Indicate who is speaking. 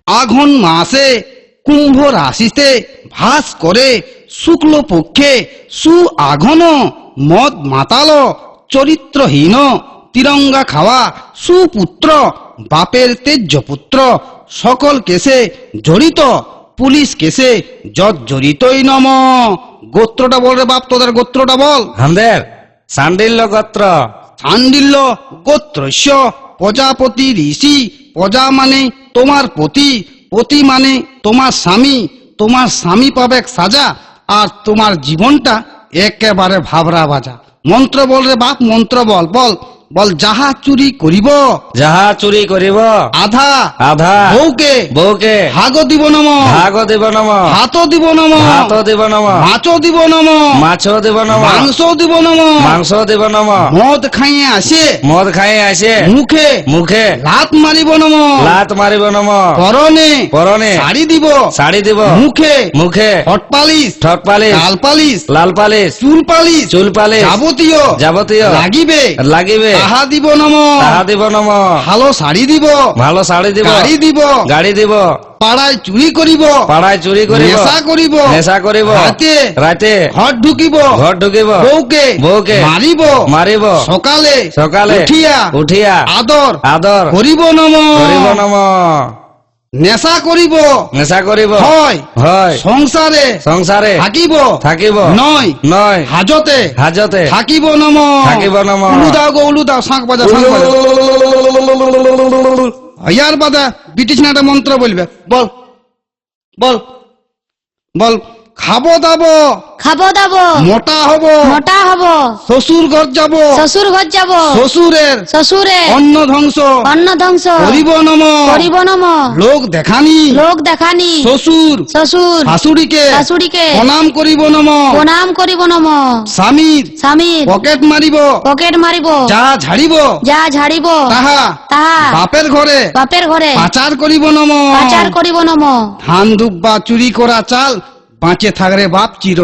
Speaker 1: আঘন মাসে কুম্ভ রাশিতে ভাস করে শুক্ল পক্ষে সু আঘন মদ মাতাল চরিত্রহীন তিরঙ্গা খাওয়া সুপুত্র বাপের তেজ্য পুত্র সকল কেসে জড়িত পুলিশ কেসে জর্জরিতই নম। গোত্রটা বল রে বাপ, তোদের গোত্রটা বল।
Speaker 2: আমাদের সান্ডিল্য গোত্র।
Speaker 1: সান্ডিল্য গোত্রস্য প্রজাপতি ঋষি। প্রজা মানে তোমার পতি, পতি মানে তোমার স্বামী। তোমার স্বামী পাবে সাজা, আর তোমার জীবনটা একেবারে ভাবরা বাজা। মন্ত্র বল রে বাপ, মন্ত্র বল বল বল। যাহা চুরি করিব,
Speaker 2: যাহা চুরি করিব,
Speaker 1: আধা
Speaker 2: আধা
Speaker 1: বউকে
Speaker 2: বউকে
Speaker 1: ভাগ দিব নম,
Speaker 2: ভাগ দিব নম,
Speaker 1: হাত দিব নম,
Speaker 2: ভাত দিব নম,
Speaker 1: মাছ দিব নম,
Speaker 2: মাছ দিব নম,
Speaker 1: মাংস দিব নম।
Speaker 2: মাংস দিব নম।
Speaker 1: মদ খাইয়ে আসে
Speaker 2: মদ খাই আসে
Speaker 1: মুখে
Speaker 2: মুখে
Speaker 1: লাত মারিব নম,
Speaker 2: লাত মারিব নম।
Speaker 1: পরনে
Speaker 2: পরনে
Speaker 1: শাড়ি দিব,
Speaker 2: শাড়ি দিব,
Speaker 1: মুখে
Speaker 2: মুখে
Speaker 1: হট পালিশ,
Speaker 2: ঠট পালিশ,
Speaker 1: গাল পালিশ,
Speaker 2: লাল পালিশ,
Speaker 1: চুল পালিশ,
Speaker 2: চুল পালিশ,
Speaker 1: যাবতীয়
Speaker 2: যাবতীয়
Speaker 1: লাগিবে
Speaker 2: লাগিবে
Speaker 1: তাহা দিব নম।
Speaker 2: তাহা দিব নম।
Speaker 1: ভালো শাড়ি দিব,
Speaker 2: ভালো শাড়ি দিব,
Speaker 1: গাড়ি দিব,
Speaker 2: গাড়ি দিব,
Speaker 1: পাড়ায় চুরি করিব,
Speaker 2: পাড়ায় চুরি করিব,
Speaker 1: নেশা করিব,
Speaker 2: নেশা করিব,
Speaker 1: রাতে
Speaker 2: রাতে
Speaker 1: ঘর ঢুকিব,
Speaker 2: ঘর ঢুকিব,
Speaker 1: বউকে
Speaker 2: বউকে
Speaker 1: মারিব,
Speaker 2: মারিব,
Speaker 1: সকালে
Speaker 2: সকালে
Speaker 1: উঠিয়া
Speaker 2: উঠিয়া
Speaker 1: আদর
Speaker 2: আদর
Speaker 1: করিব নম।
Speaker 2: করিব নম।
Speaker 1: নেশা করিব,
Speaker 2: নেশা করিব,
Speaker 1: হয়
Speaker 2: হয়
Speaker 1: সংসারে
Speaker 2: সংসারে
Speaker 1: থাকিব,
Speaker 2: থাকিব,
Speaker 1: নয়
Speaker 2: নয়
Speaker 1: হাজতে
Speaker 2: হাজতে
Speaker 1: থাকিব নম।
Speaker 2: থাকিব নম।
Speaker 1: উলু দাও গো উলু দাও, শাঁখ বাজা শাঁখ বাজা। ইয়ার বাদা ব্রিটিশ না একটা মন্ত্র বলবে, বল বল বল। খাবো দাবো,
Speaker 3: খাবো দাবো,
Speaker 1: মোটা হব,
Speaker 3: মোটা হব,
Speaker 1: শ্বশুর ঘর যাব,
Speaker 3: শ্বশুর ঘর যাব,
Speaker 1: শ্বশুরের
Speaker 3: শ্বশুরে
Speaker 1: অন্ন ধ্বংস
Speaker 3: অন্ন ধ্বংস
Speaker 1: করিব নম।
Speaker 3: করিব নম।
Speaker 1: লোক দেখানি
Speaker 3: লোক দেখানি
Speaker 1: শ্বশুর
Speaker 3: শ্বশুর
Speaker 1: শাশুড়িকে
Speaker 3: শাশুড়িকে
Speaker 1: প্রণাম করিব নম।
Speaker 3: প্রণাম করিব নম।
Speaker 1: স্বামীর
Speaker 3: স্বামীর
Speaker 1: পকেট মারিব,
Speaker 3: পকেট মারিব,
Speaker 1: যা ঝাড়িব
Speaker 3: যা ঝাড়িব
Speaker 1: তাহা
Speaker 3: তাহা
Speaker 1: বাপের ঘরে
Speaker 3: বাপের ঘরে
Speaker 1: পাচার করিব নম।
Speaker 3: পাচার করিব নম।
Speaker 1: ধান দুব্বা চুরি করা চাল বাঁচে থাকরে বাপ চির